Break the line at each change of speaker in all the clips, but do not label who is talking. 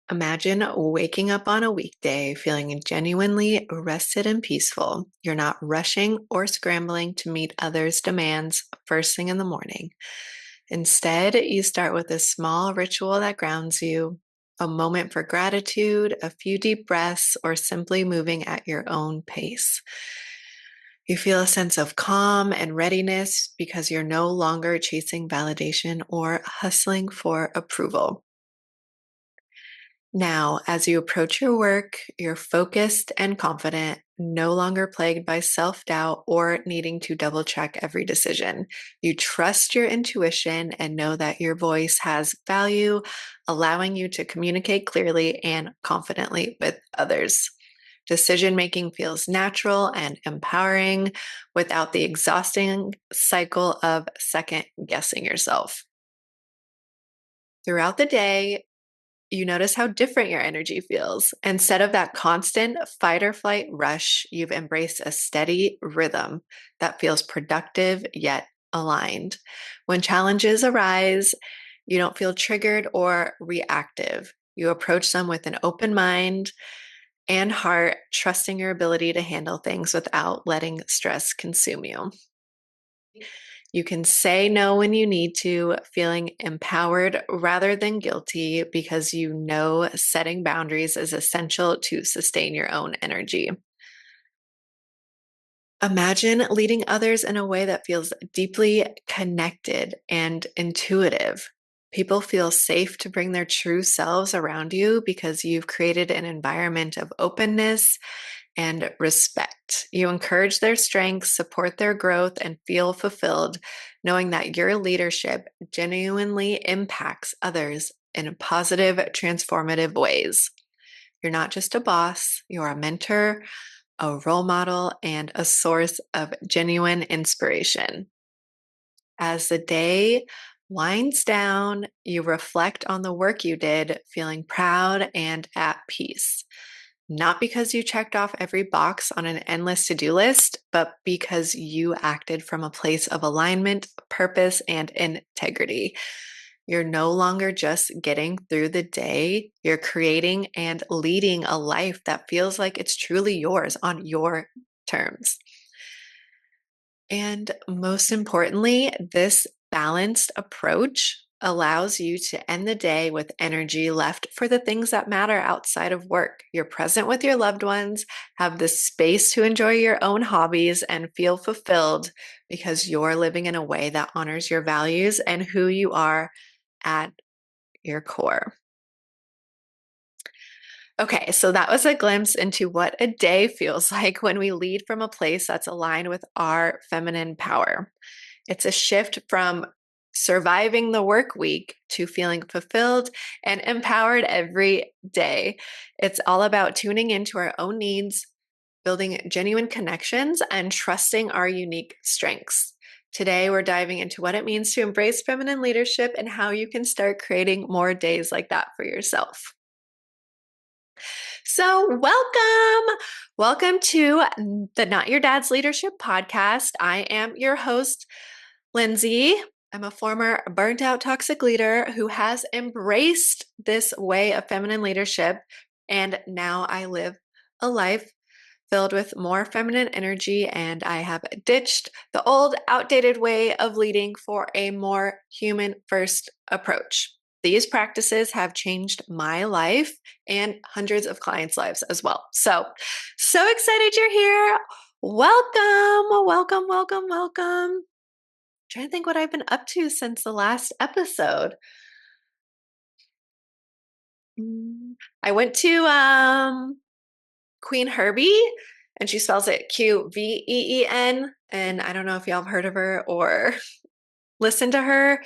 Imagine waking up on a weekday feeling genuinely rested and peaceful. You're not rushing or scrambling to meet others' demands first thing in the morning. Instead, you start with a small ritual that grounds you, a moment for gratitude, a few deep breaths, or simply moving at your own pace. You feel a sense of calm and readiness because you're no longer chasing validation or hustling for approval. Now, as you approach your work, you're focused and confident, no longer plagued by self doubt or needing to double check every decision. You trust your intuition and know that your voice has value, allowing you to communicate clearly and confidently with others. Decision making feels natural and empowering without the exhausting cycle of second guessing yourself. Throughout the day, you notice how different your energy feels. Instead of that constant fight or flight rush, you've embraced a steady rhythm that feels productive yet aligned. When challenges arise, you don't feel triggered or reactive. You approach them with an open mind and heart, trusting your ability to handle things without letting stress consume you. You can say no when you need to, feeling empowered rather than guilty because you know setting boundaries is essential to sustain your own energy. Imagine leading others in a way that feels deeply connected and intuitive. People feel safe to bring their true selves around you because you've created an environment of openness and respect. You encourage their strengths, support their growth, and feel fulfilled, knowing that your leadership genuinely impacts others in positive, transformative ways. You're not just a boss, you're a mentor, a role model, and a source of genuine inspiration. As the day winds down, you reflect on the work you did, feeling proud and at peace. Not because you checked off every box on an endless to do list, but because you acted from a place of alignment, purpose, and integrity. You're no longer just getting through the day, you're creating and leading a life that feels like it's truly yours on your terms. And most importantly, this balanced approach allows you to end the day with energy left for the things that matter outside of work. You're present with your loved ones, have the space to enjoy your own hobbies, and feel fulfilled because you're living in a way that honors your values and who you are at your core. Okay, so that was a glimpse into what a day feels like when we lead from a place that's aligned with our feminine power. It's a shift from surviving the work week to feeling fulfilled and empowered every day. It's all about tuning into our own needs, building genuine connections, and trusting our unique strengths. Today, we're diving into what it means to embrace feminine leadership and how you can start creating more days like that for yourself. So, welcome. Welcome to the Not Your Dad's Leadership podcast. I am your host, Lindsay. I'm a former burnt out toxic leader who has embraced this way of feminine leadership. And now I live a life filled with more feminine energy. And I have ditched the old, outdated way of leading for a more human first approach. These practices have changed my life and hundreds of clients' lives as well. So excited you're here. Welcome, welcome, welcome, welcome. Trying to think what I've been up to since the last episode. I went to Queen Herbie, and she spells it Qveen. And I don't know if y'all have heard of her or listened to her.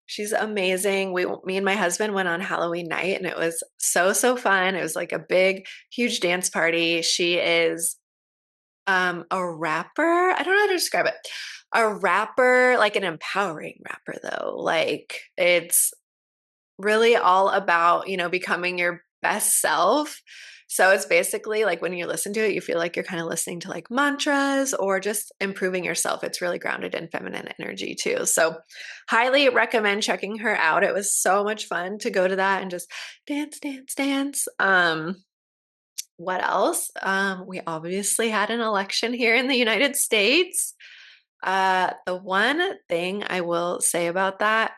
She's amazing. Me and my husband went on Halloween night, and it was so fun. It was like a big, huge dance party. She is a rapper. I don't know how to describe it. A rapper, like an empowering rapper though. Like it's really all about, becoming your best self. So it's basically like when you listen to it, you feel like you're kind of listening to like mantras or just improving yourself. It's really grounded in feminine energy too. So highly recommend checking her out. It was so much fun to go to that and just dance, dance, dance. What else? We obviously had an election here in the United States. The one thing I will say about that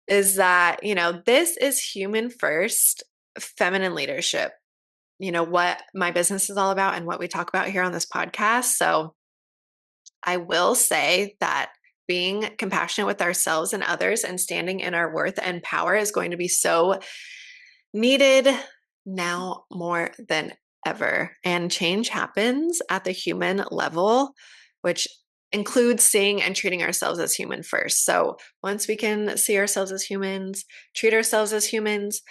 is that, this is human first, feminine leadership, what my business is all about and what we talk about here on this podcast. So I will say that being compassionate with ourselves and others and standing in our worth and power is going to be so needed now more than ever. And change happens at the human level, which includes seeing and treating ourselves as human first. So once we can see ourselves as humans, treat ourselves as humans,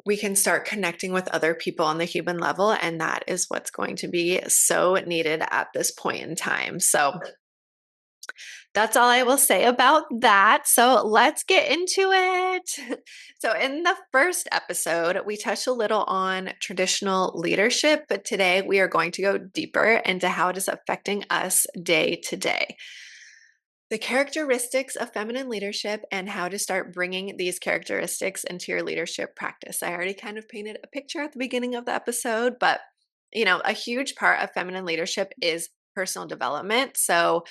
we can start connecting with other people on the human level. And that is what's going to be so needed at this point in time. So that's all I will say about that. So let's get into it. So, in the first episode, we touched a little on traditional leadership, but today we are going to go deeper into how it is affecting us day to day. The characteristics of feminine leadership and how to start bringing these characteristics into your leadership practice. I already kind of painted a picture at the beginning of the episode, but a huge part of feminine leadership is personal development. So,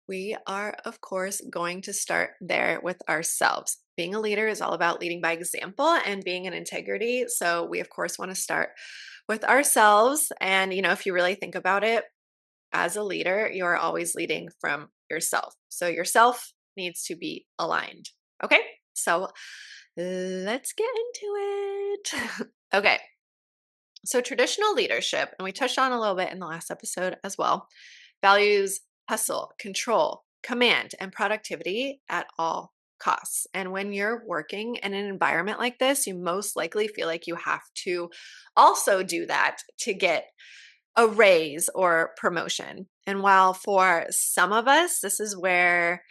we are, of course, going to start there with ourselves. Being a leader is all about leading by example and being in integrity. So, we, of course, want to start with ourselves. And, if you really think about it, as a leader, you are always leading from yourself. So, yourself needs to be aligned. Okay. So, let's get into it. Okay. So, traditional leadership, and we touched on a little bit in the last episode as well, values hustle, control, command, and productivity at all costs. And when you're working in an environment like this, you most likely feel like you have to also do that to get a raise or promotion. And while for some of us, this is where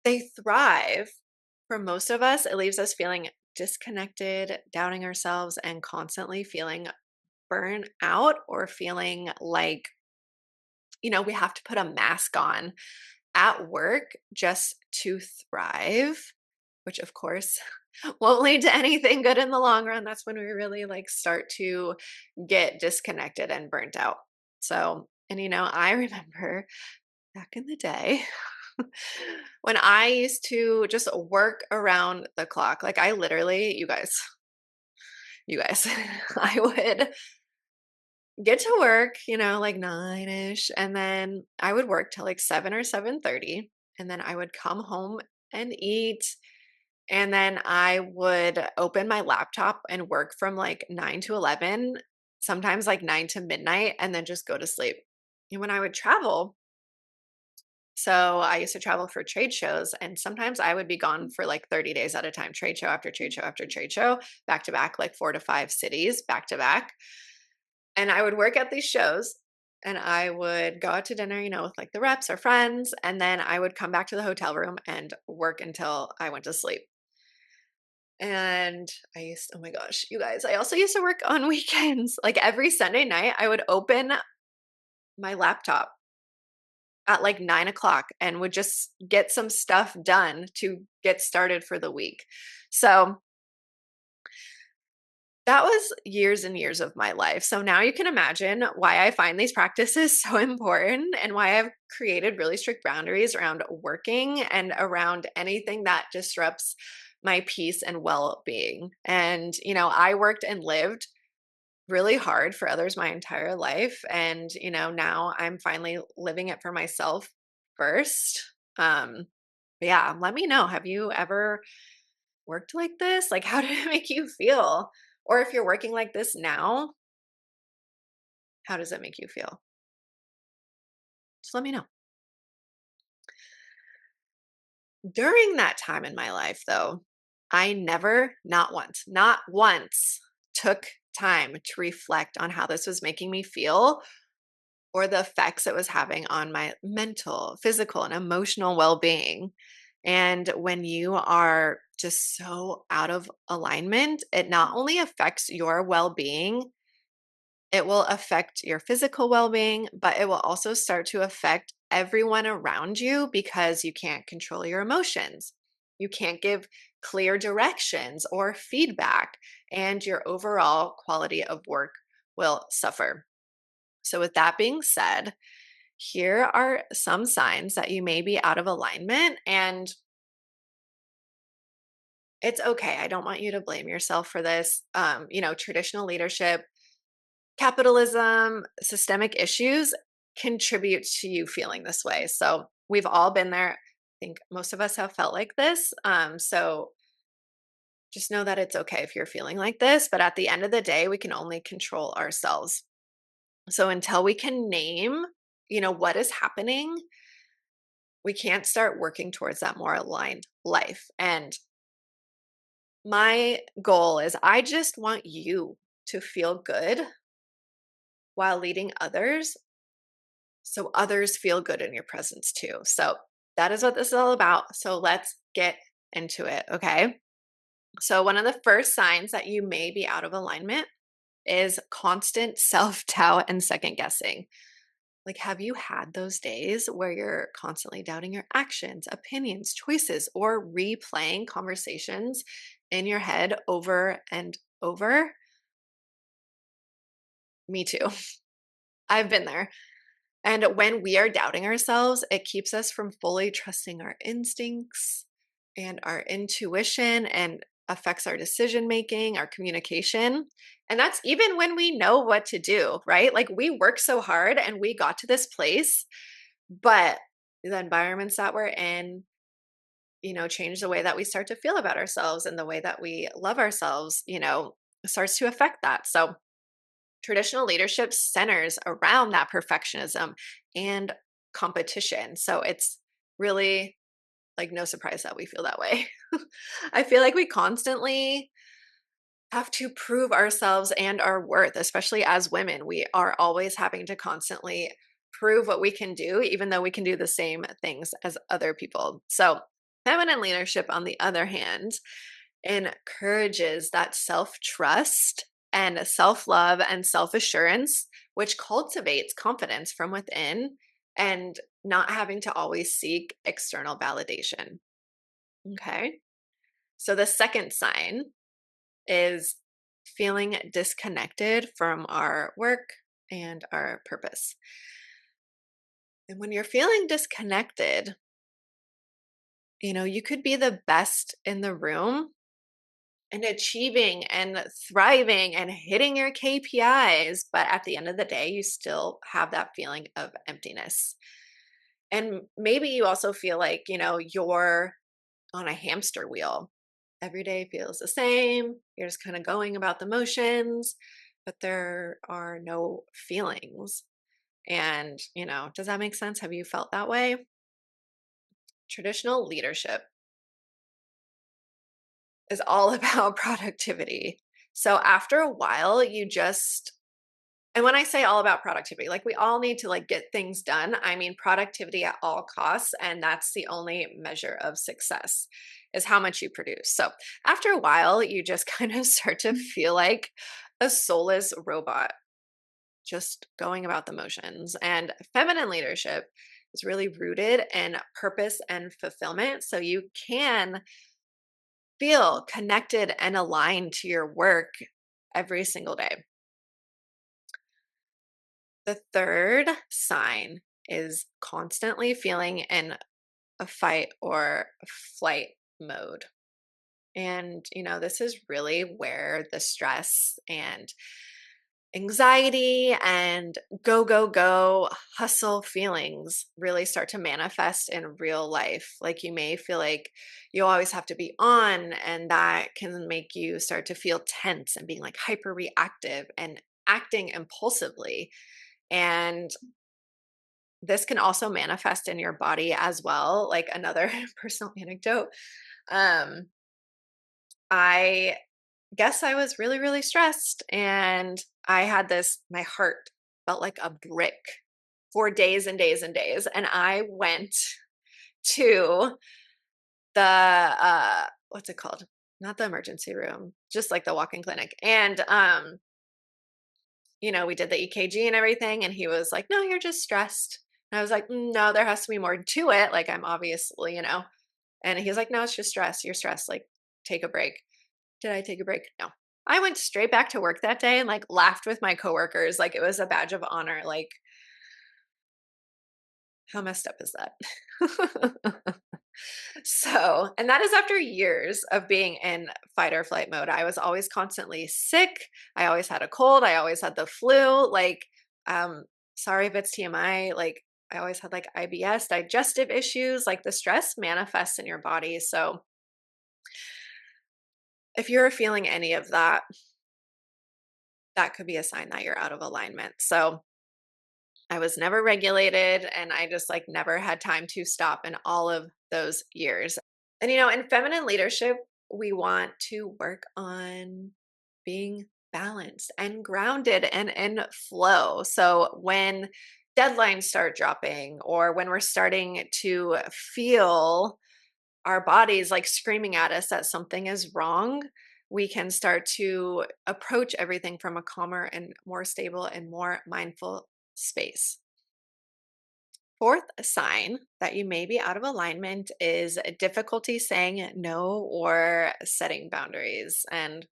they thrive, for most of us, it leaves us feeling disconnected, doubting ourselves, and constantly feeling burn out or feeling like we have to put a mask on at work just to thrive, which of course won't lead to anything good in the long run. That's when we really start to get disconnected and burnt out. So, and I remember back in the day when I used to just work around the clock. Like I literally, you guys, I would get to work, like 9-ish, and then I would work till like 7 or 7:30, and then I would come home and eat, and then I would open my laptop and work from like 9 to 11, sometimes like 9 to midnight, and then just go to sleep. And when I would travel, so I used to travel for trade shows, and sometimes I would be gone for like 30 days at a time, trade show after trade show after trade show, back to back, like 4 to 5 cities back to back. And I would work at these shows and I would go out to dinner, with like the reps or friends. And then I would come back to the hotel room and work until I went to sleep. And oh my gosh, you guys, I also used to work on weekends. Like every Sunday night, I would open my laptop at like 9 o'clock and would just get some stuff done to get started for the week. So that was years and years of my life. So now you can imagine why I find these practices so important and why I've created really strict boundaries around working and around anything that disrupts my peace and well being. And, I worked and lived really hard for others my entire life. And, now I'm finally living it for myself first. But yeah, let me know. Have you ever worked like this? Like, how did it make you feel? Or if you're working like this now, how does it make you feel? Just let me know. During that time in my life, though, I never, not once took time to reflect on how this was making me feel or the effects it was having on my mental, physical, and emotional well being. And when you are just so out of alignment, it not only affects your well being, it will affect your physical well being, but it will also start to affect everyone around you because you can't control your emotions. You can't give clear directions or feedback, and your overall quality of work will suffer. So, with that being said, here are some signs that you may be out of alignment, and it's okay. I don't want you to blame yourself for this. Traditional leadership, capitalism, systemic issues contribute to you feeling this way. So we've all been there. I think most of us have felt like this. So just know that it's okay if you're feeling like this. But at the end of the day, we can only control ourselves. So until we can name, what is happening, we can't start working towards that more aligned life. And my goal is I just want you to feel good while leading others so others feel good in your presence too. So that is what this is all about. So let's get into it. Okay. So, one of the first signs that you may be out of alignment is constant self doubt and second guessing. Like, have you had those days where you're constantly doubting your actions, opinions, choices, or replaying conversations in your head over and over? Me too. I've been there. And when we are doubting ourselves, it keeps us from fully trusting our instincts and our intuition and affects our decision making, our communication. And that's even when we know what to do, right? Like we work so hard and we got to this place, but the environments that we're in, change the way that we start to feel about ourselves and the way that we love ourselves, starts to affect that. So, traditional leadership centers around that perfectionism and competition. So it's really like no surprise that we feel that way. I feel like we constantly have to prove ourselves and our worth, especially as women. We are always having to constantly prove what we can do, even though we can do the same things as other people. So, feminine leadership, on the other hand, encourages that self trust and self love and self assurance, which cultivates confidence from within and not having to always seek external validation. Okay. So the second sign is feeling disconnected from our work and our purpose. And when you're feeling disconnected, you could be the best in the room and achieving and thriving and hitting your KPIs. But at the end of the day, you still have that feeling of emptiness. And maybe you also feel like, you're on a hamster wheel. Every day feels the same. You're just kind of going about the motions, but there are no feelings. And, does that make sense? Have you felt that way? Traditional leadership is all about productivity. So after a while, and when I say all about productivity, like we all need to like get things done. I mean productivity at all costs, and that's the only measure of success is how much you produce. So after a while, you just kind of start to feel like a soulless robot, just going about the motions. And feminine leadership is really rooted in purpose and fulfillment. So you can feel connected and aligned to your work every single day. The third sign is constantly feeling in a fight or flight mode. And, this is really where the stress and anxiety and go, go, go hustle feelings really start to manifest in real life. Like you may feel like you always have to be on, and that can make you start to feel tense and being like hyper reactive and acting impulsively. And this can also manifest in your body as well. Like another personal anecdote. Um, I guess I was really, really stressed and I had my heart felt like a brick for days and days and days. And I went to the what's it called? Not the emergency room, just like the walk-in clinic. And we did the EKG and everything, and he was like, "No, you're just stressed." And I was like, No, there has to be more to it. Like, I'm obviously. And he was like, "No, it's just stress. You're stressed. Like, take a break." Did I take a break? No. I went straight back to work that day and like laughed with my coworkers. Like, it was a badge of honor. Like, how messed up is that? So, and that is after years of being in fight or flight mode. I was always constantly sick. I always had a cold. I always had the flu. Like, um, sorry if it's TMI. Like, I always had like IBS, digestive issues. Like, the stress manifests in your body. So, if you're feeling any of that, that could be a sign that you're out of alignment. So, I was never regulated and I just like never had time to stop in all of those years. And in feminine leadership, we want to work on being balanced and grounded and in flow. So when deadlines start dropping or when we're starting to feel our bodies like screaming at us that something is wrong, we can start to approach everything from a calmer and more stable and more mindful space. Fourth sign that you may be out of alignment is a difficulty saying no or setting boundaries. And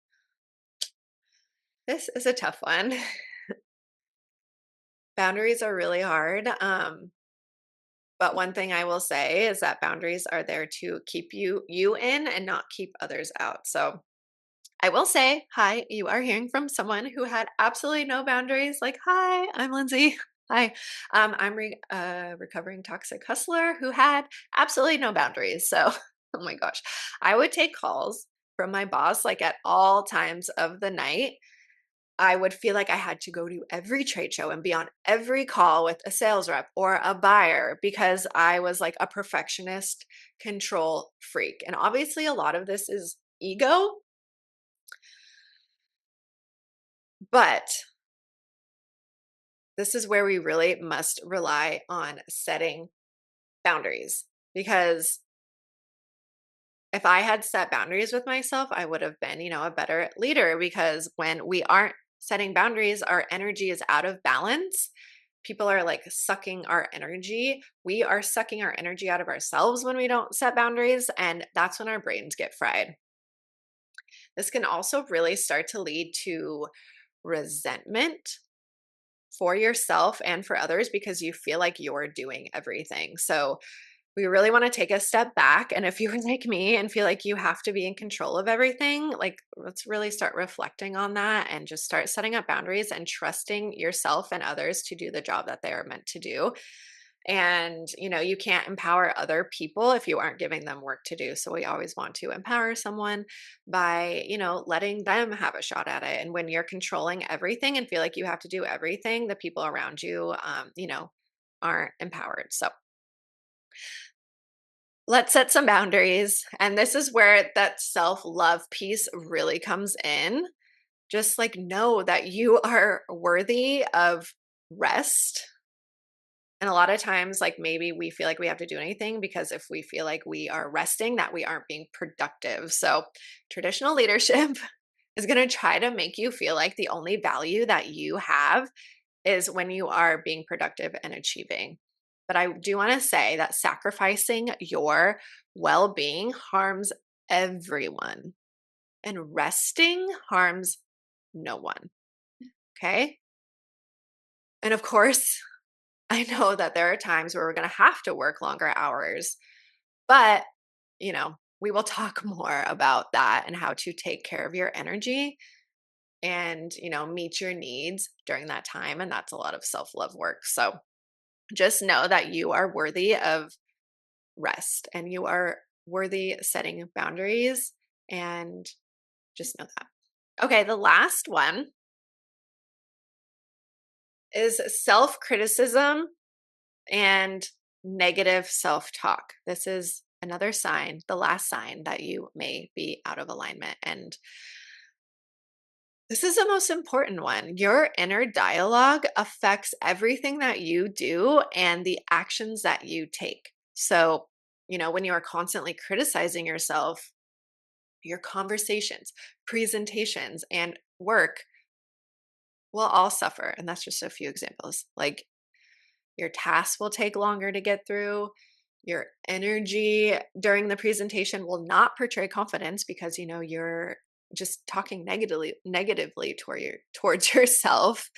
this is a tough one. Boundaries are really hard. But one thing I will say is that boundaries are there to keep you in and not keep others out. So I will say, hi, you are hearing from someone who had absolutely no boundaries. Like, hi, I'm Lindsay. Hi, I'm recovering toxic hustler who had absolutely no boundaries. So, oh my gosh, I would take calls from my boss like at all times of the night. I would feel like I had to go to every trade show and be on every call with a sales rep or a buyer because I was like a perfectionist control freak. And obviously, a lot of this is ego. But this is where we really must rely on setting boundaries because if I had set boundaries with myself, I would have been, a better leader because when we aren't setting boundaries, our energy is out of balance. People are like sucking our energy. We are sucking our energy out of ourselves when we don't set boundaries. And that's when our brains get fried. This can also really start to lead to resentment for yourself and for others because you feel like you're doing everything. So, we really want to take a step back. And if you're like me and feel like you have to be in control of everything, like let's really start reflecting on that and just start setting up boundaries and trusting yourself and others to do the job that they are meant to do. And, you can't empower other people if you aren't giving them work to do. So we always want to empower someone by, letting them have a shot at it. And when you're controlling everything and feel like you have to do everything, the people around you, aren't empowered. So let's set some boundaries. And this is where that self love piece really comes in. Just like know that you are worthy of rest. And a lot of times, like maybe we feel like we have to do anything because if we feel like we are resting, that we aren't being productive. So, traditional leadership is going to try to make you feel like the only value that you have is when you are being productive and achieving. But I do want to say that sacrificing your well being harms everyone, and resting harms no one. Okay. And of course, I know that there are times where we're going to have to work longer hours, but, we will talk more about that and how to take care of your energy and, meet your needs during that time. And that's a lot of self love work. So just know that you are worthy of rest and you are worthy setting boundaries and just know that. Okay, the last one is self criticism and negative self talk. This is another sign, the last sign that you may be out of alignment. And this is the most important one. Your inner dialogue affects everything that you do and the actions that you take. So, when you are constantly criticizing yourself, your conversations, presentations, and work will all suffer. And that's just a few examples. Like your tasks will take longer to get through. Your energy during the presentation will not portray confidence because you're just talking negatively towards yourself,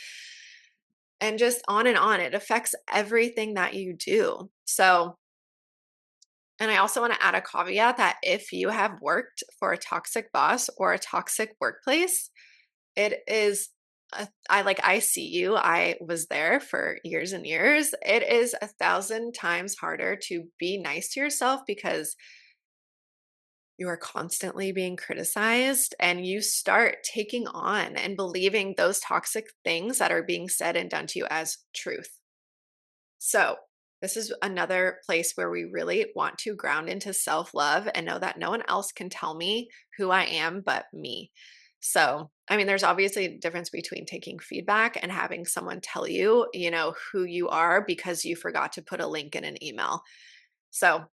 and just on and on. It affects everything that you do. So, and I also want to add a caveat that if you have worked for a toxic boss or a toxic workplace, it is I see you. I was there for years and years. It is 1,000 times harder to be nice to yourself because you are constantly being criticized, and you start taking on and believing those toxic things that are being said and done to you as truth. So, this is another place where we really want to ground into self love and know that no one else can tell me who I am but me. So, I mean, there's obviously a difference between taking feedback and having someone tell you, who you are because you forgot to put a link in an email. So,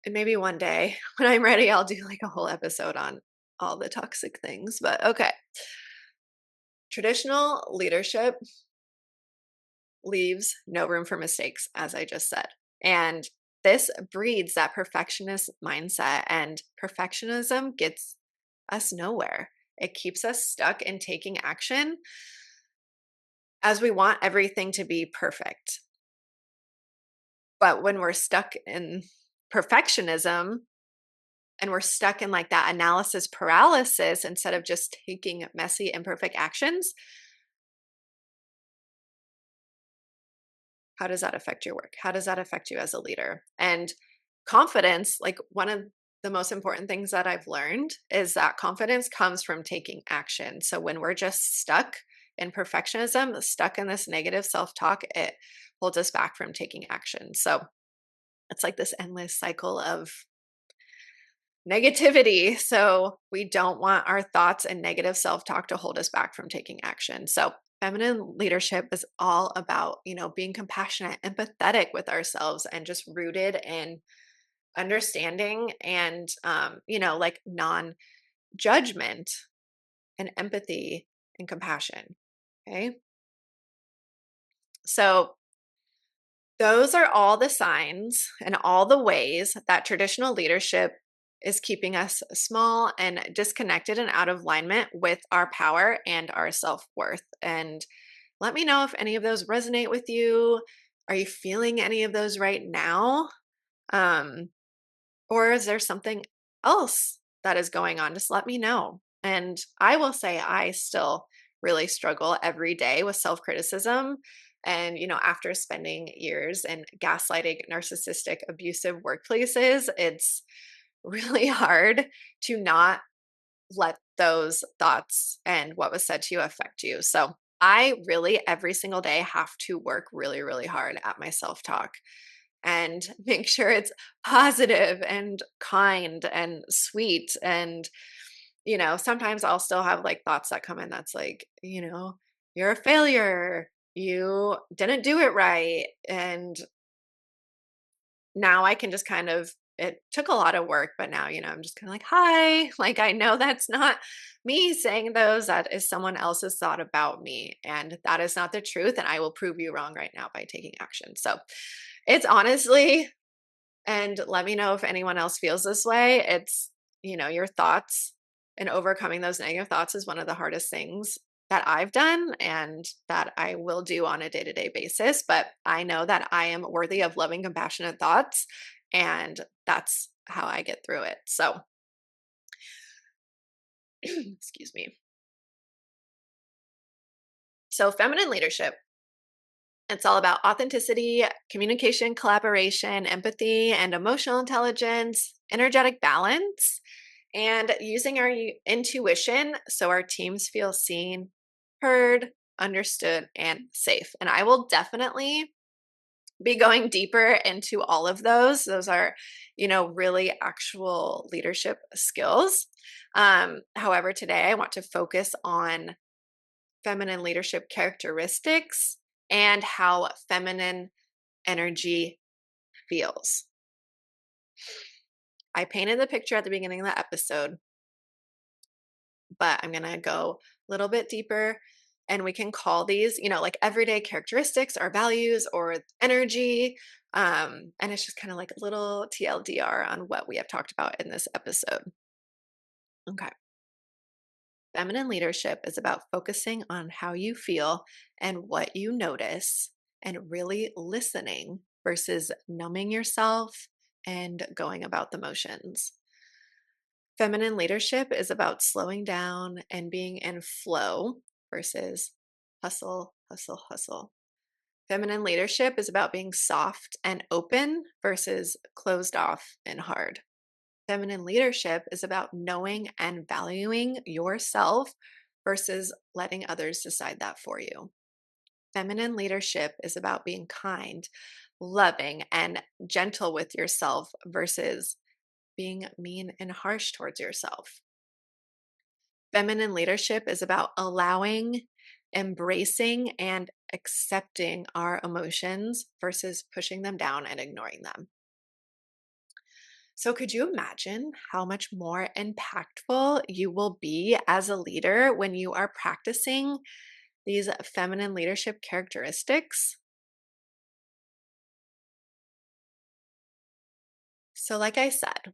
and maybe one day when I'm ready, I'll do like a whole episode on all the toxic things. But okay, traditional leadership leaves no room for mistakes, as I just said. And this breeds that perfectionist mindset, and perfectionism gets us nowhere. It keeps us stuck in taking action as we want everything to be perfect. But when we're stuck in perfectionism and we're stuck in like that analysis paralysis instead of just taking messy, imperfect actions, how does that affect your work? How does that affect you as a leader? And confidence, like one of the most important things that I've learned is that confidence comes from taking action. So when we're just stuck in perfectionism, stuck in this negative self talk, it holds us back from taking action. So it's like this endless cycle of negativity. So we don't want our thoughts and negative self talk to hold us back from taking action. So feminine leadership is all about, being compassionate, empathetic with ourselves, and just rooted in understanding and, like non judgment and empathy and compassion. Okay. So those are all the signs and all the ways that traditional leadership is keeping us small and disconnected and out of alignment with our power and our self worth. And let me know if any of those resonate with you. Are you feeling any of those right now? Um, or is there something else that is going on? Just let me know. And I will say, I still really struggle every day with self criticism. And, after spending years in gaslighting, narcissistic, abusive workplaces, it's really hard to not let those thoughts and what was said to you affect you. So I really, every single day, have to work really, really hard at my self talk and make sure it's positive and kind and sweet. And, sometimes I'll still have like thoughts that come in that's like, you're a failure. You didn't do it right. And now I can just kind of, it took a lot of work, but now, I'm just kind of like, hi, like I know that's not me saying those, that is someone else's thought about me. And that is not the truth. And I will prove you wrong right now by taking action. So it's honestly, and let me know if anyone else feels this way. It's, your thoughts and overcoming those negative thoughts is one of the hardest things that I've done and that I will do on a day to day basis. But I know that I am worthy of loving, compassionate thoughts. And that's how I get through it. So, excuse me. So, feminine leadership, it's all about authenticity, communication, collaboration, empathy, and emotional intelligence, energetic balance, and using our intuition so our teams feel seen, heard, understood, and safe. And I will definitely be going deeper into all of those. Those are, really actual leadership skills. However, today I want to focus on feminine leadership characteristics and how feminine energy feels. I painted the picture at the beginning of the episode, but I'm going to go a little bit deeper, and we can call these, like everyday characteristics or values or energy. And it's just kind of like a little TLDR on what we have talked about in this episode. Okay. Feminine leadership is about focusing on how you feel and what you notice and really listening versus numbing yourself and going about the motions. Feminine leadership is about slowing down and being in flow versus hustle, hustle, hustle. Feminine leadership is about being soft and open versus closed off and hard. Feminine leadership is about knowing and valuing yourself versus letting others decide that for you. Feminine leadership is about being kind, loving, and gentle with yourself versus being mean and harsh towards yourself. Feminine leadership is about allowing, embracing, and accepting our emotions versus pushing them down and ignoring them. So, could you imagine how much more impactful you will be as a leader when you are practicing these feminine leadership characteristics? So, like I said,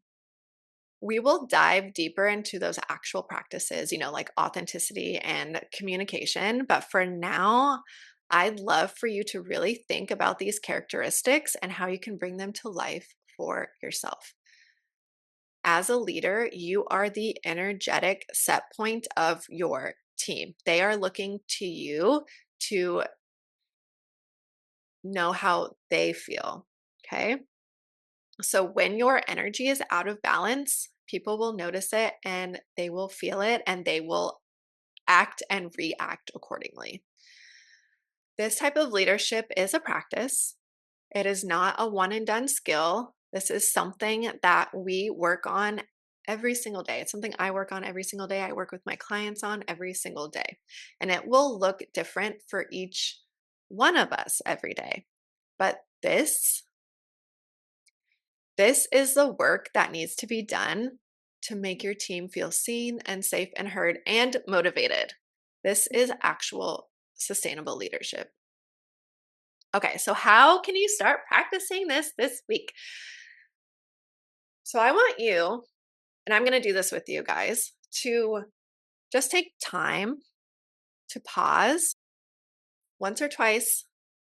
we will dive deeper into those actual practices, like authenticity and communication. But for now, I'd love for you to really think about these characteristics and how you can bring them to life for yourself. As a leader, you are the energetic set point of your team. They are looking to you to know how they feel. Okay. So when your energy is out of balance, people will notice it and they will feel it and they will act and react accordingly. This type of leadership is a practice. It is not a one and done skill. This is something that we work on every single day. It's something I work on every single day. I work with my clients on every single day. And it will look different for each one of us every day. But this is the work that needs to be done to make your team feel seen and safe and heard and motivated. This is actual sustainable leadership. Okay, so how can you start practicing this week? So I want you, and I'm going to do this with you guys, to just take time to pause once or twice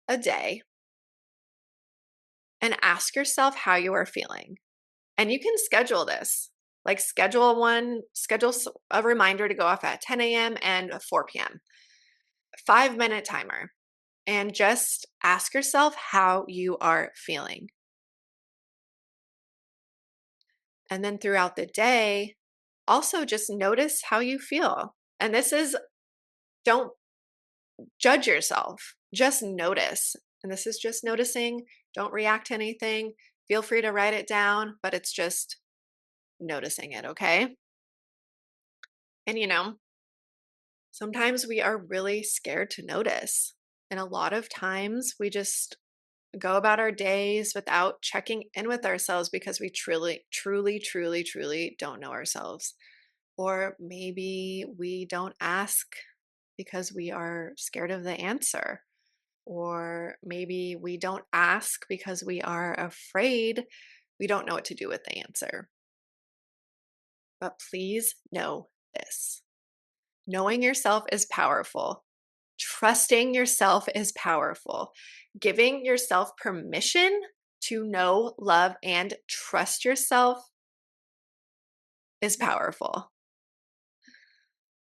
a day and ask yourself how you are feeling. And you can schedule this. Like schedule a reminder to go off at 10 a.m. and 4 p.m. 5-minute timer. And just ask yourself how you are feeling. And then throughout the day, also just notice how you feel. And this is, don't judge yourself, just notice. And this is just noticing. Don't react to anything. Feel free to write it down, but it's just noticing it, okay? And sometimes we are really scared to notice. And a lot of times we just go about our days without checking in with ourselves because we truly, truly, truly, truly don't know ourselves. Or maybe we don't ask because we are scared of the answer. Or maybe we don't ask because we are afraid we don't know what to do with the answer. But please know this: knowing yourself is powerful. Trusting yourself is powerful. Giving yourself permission to know, love, and trust yourself is powerful.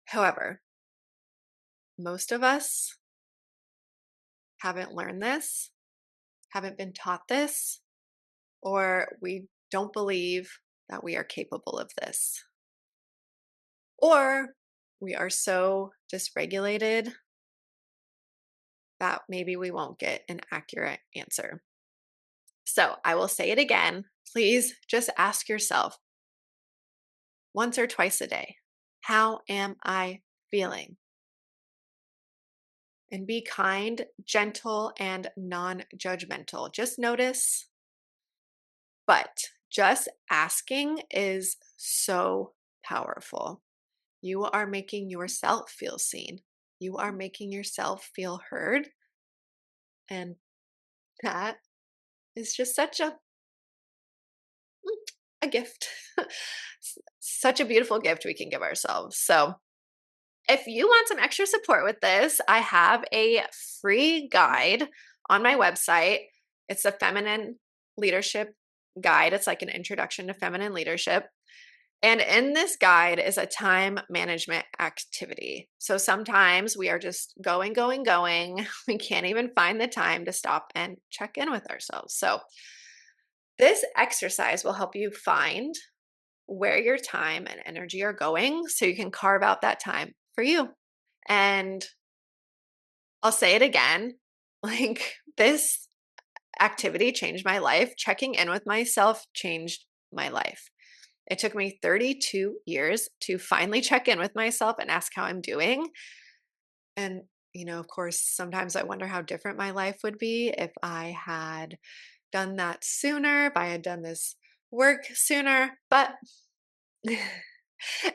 However, most of us haven't learned this, haven't been taught this, or we don't believe that we are capable of this. Or we are so dysregulated that maybe we won't get an accurate answer. So I will say it again. Please just ask yourself once or twice a day, how am I feeling? And be kind, gentle, and non judgmental. Just notice, but just asking is so powerful. You are making yourself feel seen. You are making yourself feel heard. And that is just such a gift. Such a beautiful gift we can give ourselves. So, if you want some extra support with this, I have a free guide on my website. It's a feminine leadership guide. It's like an introduction to feminine leadership. And in this guide is a time management activity. So sometimes we are just going, going, going. We can't even find the time to stop and check in with ourselves. So this exercise will help you find where your time and energy are going so you can carve out that time for you. And I'll say it again, like this activity changed my life. Checking in with myself changed my life. It took me 32 years to finally check in with myself and ask how I'm doing. And, of course, sometimes I wonder how different my life would be if I had done that sooner, if I had done this work sooner. But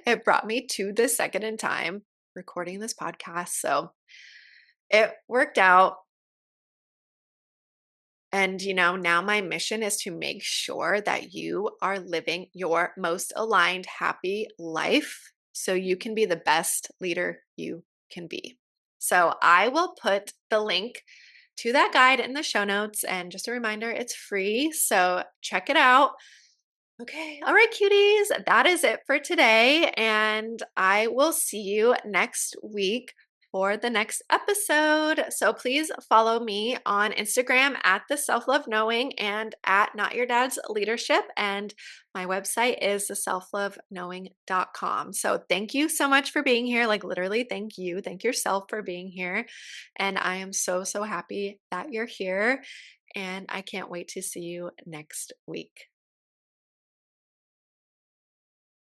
it brought me to this second in time recording this podcast. So it worked out. And, now my mission is to make sure that you are living your most aligned, happy life so you can be the best leader you can be. So I will put the link to that guide in the show notes. And just a reminder, it's free. So check it out. Okay. All right, cuties. That is it for today. And I will see you next week for the next episode. So please follow me on Instagram at the Self Love Knowing and at Not Your Dad's Leadership. And my website is theselfloveknowing.com. So thank you so much for being here. Like literally, thank you. Thank yourself for being here. And I am so, so happy that you're here. And I can't wait to see you next week.